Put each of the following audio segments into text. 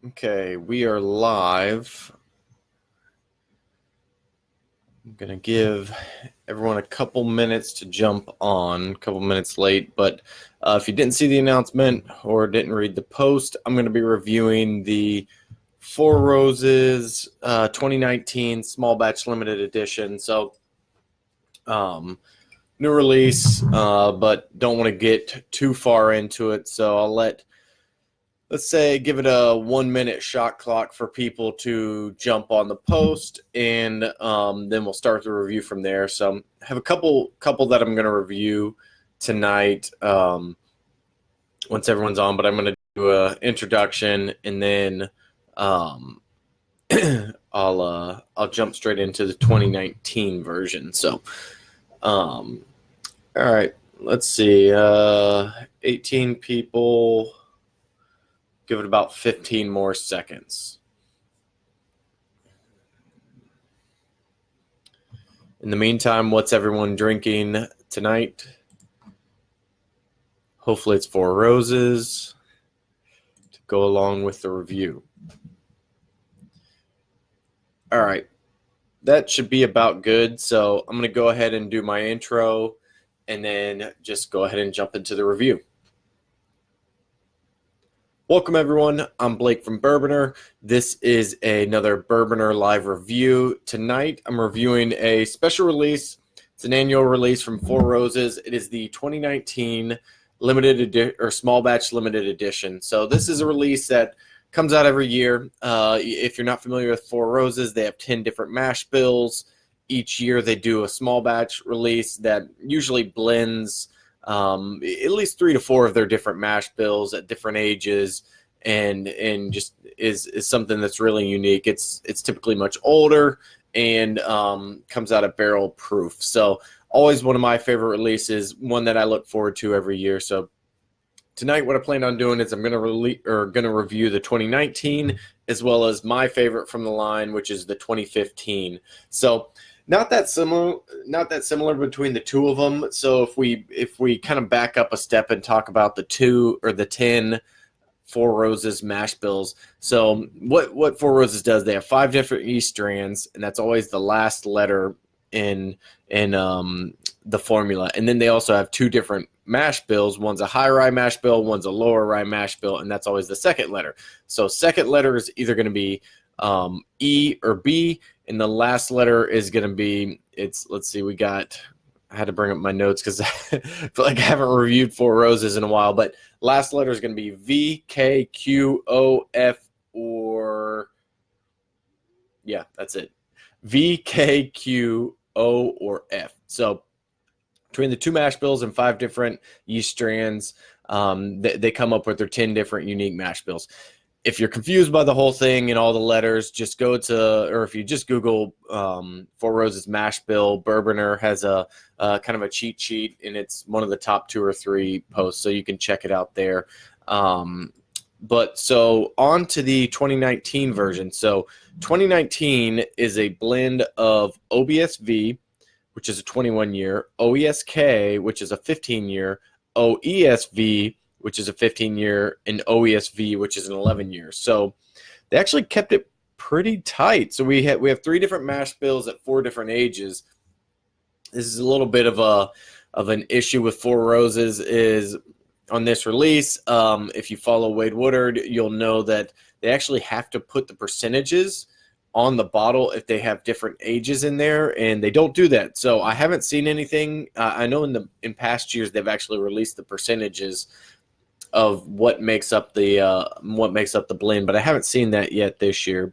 Okay, we are live. I'm going to give everyone a couple minutes to jump on, a couple minutes late. But if you didn't see the announcement or didn't read the post, I'm going to be reviewing the Four Roses 2019 Small Batch Limited Edition. So, new release, but don't want to get too far into it. So I'll let's say give it a 1 minute shot clock for people to jump on the post, and then we'll start the review from there. So I have a couple that I'm going to review tonight once everyone's on, but I'm going to do an introduction, and then I'll jump straight into the 2019 version. So all right, let's see, 18 people. Give it about 15 more seconds. In the meantime, what's everyone drinking tonight? Hopefully it's Four Roses to go along with the review. All right, that should be about good. So I'm going to go ahead and do my intro and then just go ahead and jump into the review. Welcome, everyone. I'm Blake from Bourbonr. This is another Bourbonr live review. Tonight, I'm reviewing a special release. It's an annual release from Four Roses. It is the 2019 small batch limited edition. So this is a release that comes out every year. If you're not familiar with Four Roses, they have 10 different mash bills. Each year, they do a small batch release that usually blends at least 3 to 4 of their different mash bills at different ages, and just is something that's really unique. It's typically much older and comes out of barrel proof. So always one of my favorite releases, one that I look forward to every year. So tonight, what I plan on doing is I'm going to review the 2019 as well as my favorite from the line, which is the 2015. So not that similar between the two of them. So if we kind of back up a step and talk about the 10 Four Roses mash bills. So what Four Roses does, they have 5 different yeast strands, and that's always the last letter in the formula. And then they also have 2 different mash bills. One's a high rye mash bill, one's a lower rye mash bill, and that's always the second letter. So second letter is either going to be E or B, and the last letter is going to be, let's see, I had to bring up my notes because I feel like I haven't reviewed Four Roses in a while, but last letter is going to be V, K, Q, O, F, or, yeah, that's it. V, K, Q, O, or F. So between the 2 mash bills and 5 different yeast strands, they come up with their 10 different unique mash bills. If you're confused by the whole thing and all the letters, just go to, or if you just Google Four Roses mash bill, Bourbonr has a kind of a cheat sheet, and it's one of the top 2 or 3 posts, so you can check it out there. But so on to the 2019 version. So 2019 is a blend of OBSV, which is a 21-year, OESK, which is a 15-year, OESV, which is a 15-year, and OESV, which is an 11-year. So they actually kept it pretty tight. So we have 3 different mash bills at 4 different ages. This is a little bit of an issue with Four Roses is on this release. If you follow Wade Woodard, you'll know that they actually have to put the percentages on the bottle if they have different ages in there, and they don't do that. So I haven't seen anything. I know in past years they've actually released the percentages of what makes up the blend, but I haven't seen that yet this year.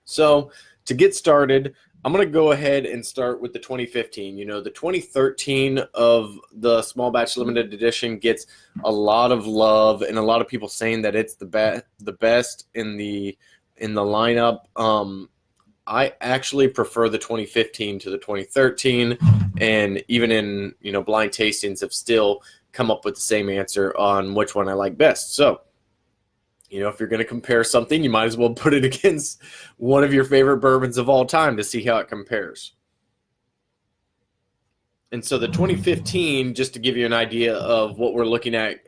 So to get started, I'm going to go ahead and start with the 2015. You know, the 2013 of the small batch limited edition gets a lot of love, and a lot of people saying that it's the best in the lineup. I actually prefer the 2015 to the 2013, and even in blind tastings have still come up with the same answer on which one I like best. So, if you're going to compare something, you might as well put it against one of your favorite bourbons of all time to see how it compares. And so the 2015, just to give you an idea of what we're looking at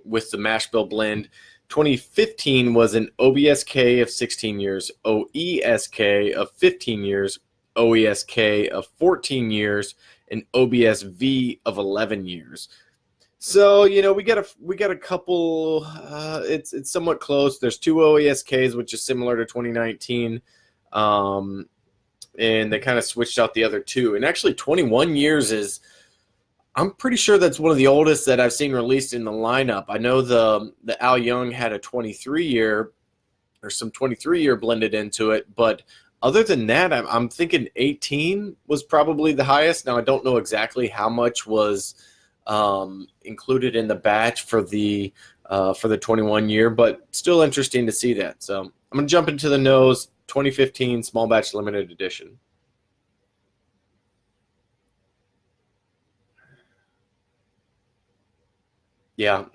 with the mash bill blend, 2015 was an OBSK of 16 years, OESK of 15 years, OESK of 14 years, and OBSV of 11 years. So, we got a couple. It's somewhat close. There's two OESKs, which is similar to 2019, and they kind of switched out the other two. And actually, 21 years is. I'm pretty sure that's one of the oldest that I've seen released in the lineup. I know the Al Young had a 23-year or some 23-year blended into it, but other than that, I'm thinking 18 was probably the highest. Now I don't know exactly how much was included in the batch for the 21 year, but still interesting to see that. So I'm gonna jump into the nose 2015 small batch limited edition. Yeah,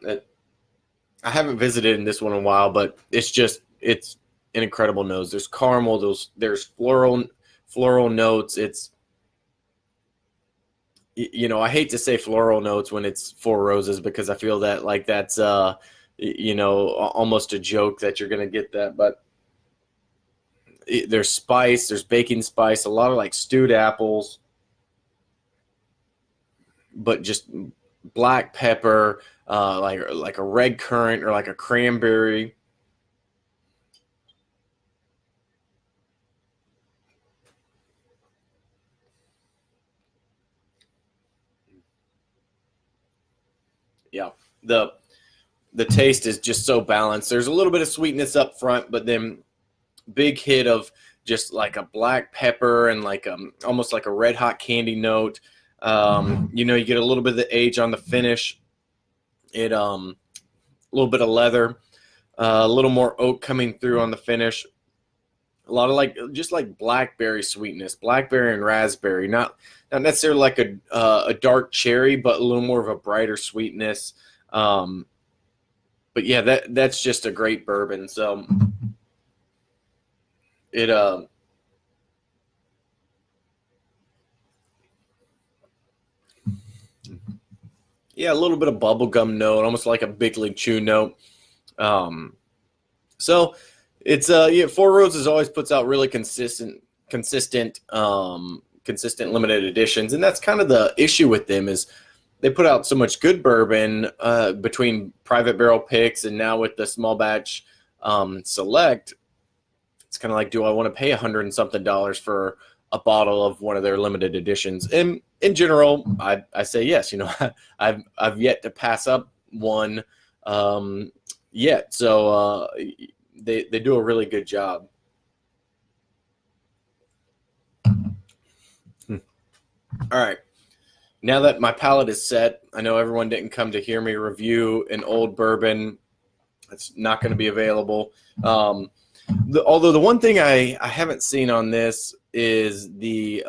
I haven't visited in this one in a while, but it's an incredible nose. There's caramel, there's floral notes. It's I hate to say floral notes when it's Four Roses because I feel that like that's almost a joke that you're gonna get that, but there's spice, there's baking spice, a lot of like stewed apples, but just black pepper, like a red currant or like a cranberry. Yeah, the taste is just so balanced. There's a little bit of sweetness up front, but then big hit of just like a black pepper and like almost like a red hot candy note. You get a little bit of the age on the finish. It a little bit of leather, a little more oak coming through on the finish. A lot of just like blackberry sweetness, blackberry and raspberry. Not necessarily like a dark cherry, but a little more of a brighter sweetness. But yeah, that's just a great bourbon. So it yeah, a little bit of bubblegum note, almost like a Big League Chew note. So it's Four Roses always puts out really consistent limited editions, and that's kind of the issue with them is they put out so much good bourbon between private barrel picks and now with the small batch select. It's kind of like, do I want to pay $100 and something for a bottle of one of their limited editions? And in general, I say yes. I've yet to pass up one yet. So they do a really good job. All right. Now that my palate is set, I know everyone didn't come to hear me review an old bourbon. It's not going to be available. Although the one thing I haven't seen on this is the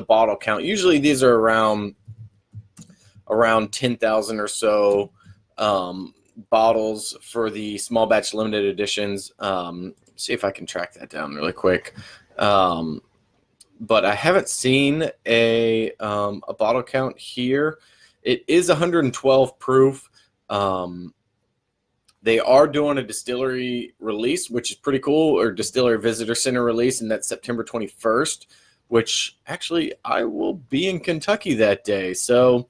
bottle count. Usually these are around 10,000 or so bottles for the small batch limited editions. See if I can track that down really quick. But I haven't seen a bottle count here. It is 112 proof. They are doing a distillery release, which is pretty cool, or distillery visitor center release, and that's September 21st, which actually I will be in Kentucky that day. So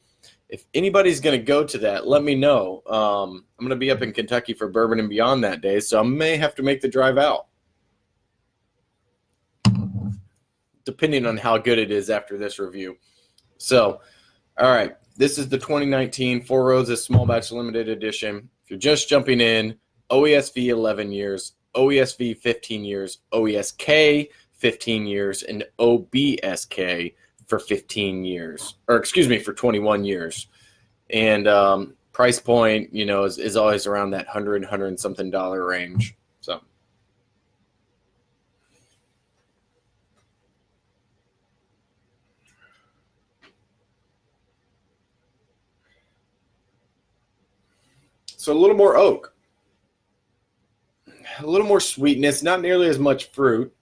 if anybody's going to go to that, let me know. I'm going to be up in Kentucky for Bourbon and Beyond that day, so I may have to make the drive out, depending on how good it is after this review. So, all right, this is the 2019 Four Roses Small Batch Limited Edition. If you're just jumping in, OESV 11 years, OESV 15 years, OESK 15 years, and OBSK for 15 years, or excuse me, for 21 years. And price point, is always around that $100 and something range. So. So a little more oak, a little more sweetness, not nearly as much fruit.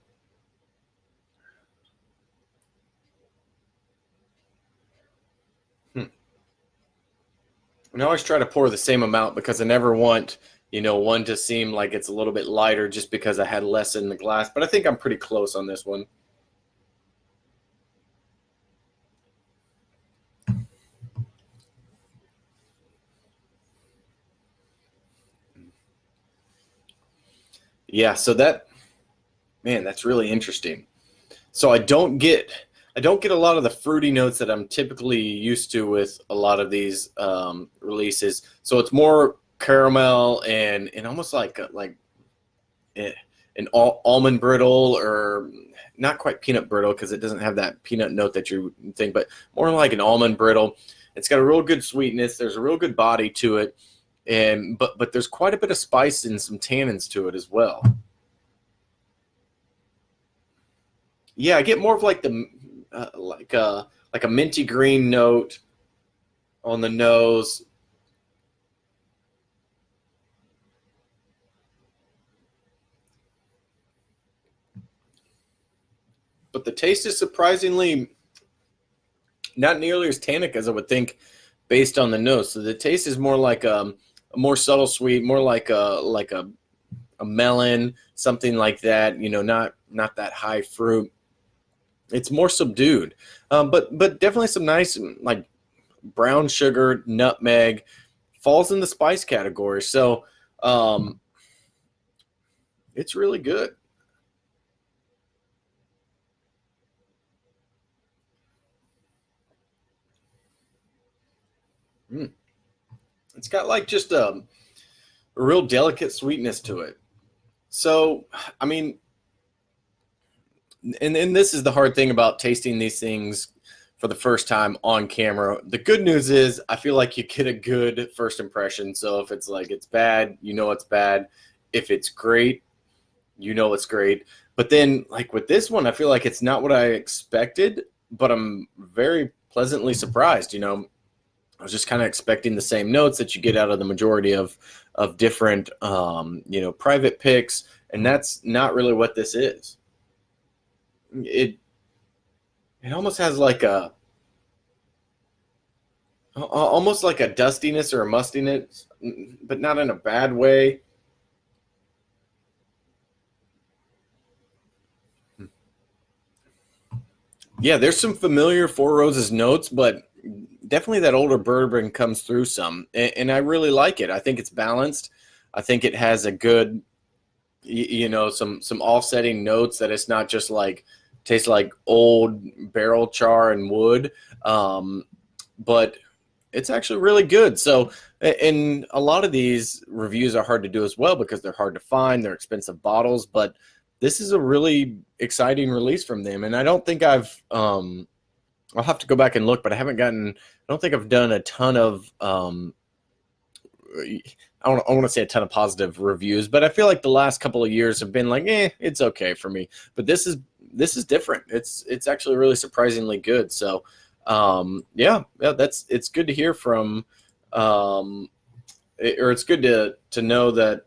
And I always try to pour the same amount because I never want, one to seem like it's a little bit lighter just because I had less in the glass, but I think I'm pretty close on this one. Yeah, so that's really interesting. So I don't get a lot of the fruity notes that I'm typically used to with a lot of these releases. So it's more caramel and almost like an almond brittle, or not quite peanut brittle because it doesn't have that peanut note that you think, but more like an almond brittle. It's got a real good sweetness. There's a real good body to it, and but there's quite a bit of spice and some tannins to it as well. Yeah, I get more of like the like a minty green note on the nose. But the taste is surprisingly not nearly as tannic as I would think based on the nose. So the taste is more like a more subtle sweet, more like a melon, something like that, not that high fruit. It's more subdued, but definitely some nice like brown sugar, nutmeg, falls in the spice category. So it's really good. Mm. It's got like just a real delicate sweetness to it. So, I mean, and this is the hard thing about tasting these things for the first time on camera. The good news is I feel like you get a good first impression. So if it's like it's bad, it's bad. If it's great, it's great. But then like with this one, I feel like it's not what I expected, but I'm very pleasantly surprised. I was just kind of expecting the same notes that you get out of the majority of different private picks, and that's not really what this is. It almost has like almost like a dustiness or a mustiness, but not in a bad way. Yeah, there's some familiar Four Roses notes, but definitely that older bourbon comes through some, and I really like it. I think it's balanced. I think it has a good, some offsetting notes, that it's not just like tastes like old barrel char and wood, but it's actually really good. So, and a lot of these reviews are hard to do as well because they're hard to find. They're expensive bottles, but this is a really exciting release from them. And I don't think I'll have to go back and look, but I don't think I've done a ton of, I want to say a ton of positive reviews, but I feel like the last couple of years have been like, it's okay for me. But this is different. It's actually really surprisingly good. So, yeah, it's good to hear from, or it's good to know that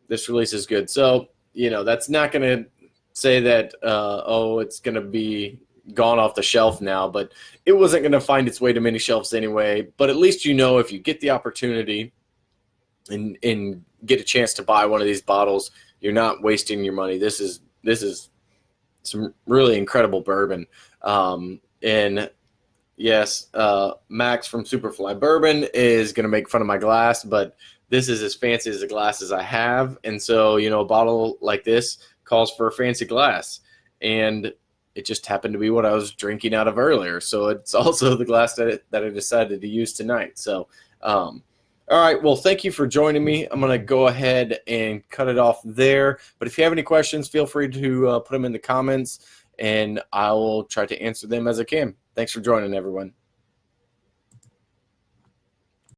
this release is good. So, that's not going to say that, it's going to be gone off the shelf now, but it wasn't going to find its way to many shelves anyway. But at least if you get the opportunity and get a chance to buy one of these bottles, you're not wasting your money. This is some really incredible bourbon. And yes, Max from Superfly Bourbon is going to make fun of my glass, but this is as fancy as the glasses I have. And so, a bottle like this calls for a fancy glass. And it just happened to be what I was drinking out of earlier. So it's also the glass that I decided to use tonight. So, all right. Well, thank you for joining me. I'm going to go ahead and cut it off there. But if you have any questions, feel free to put them in the comments, and I will try to answer them as I can. Thanks for joining, everyone.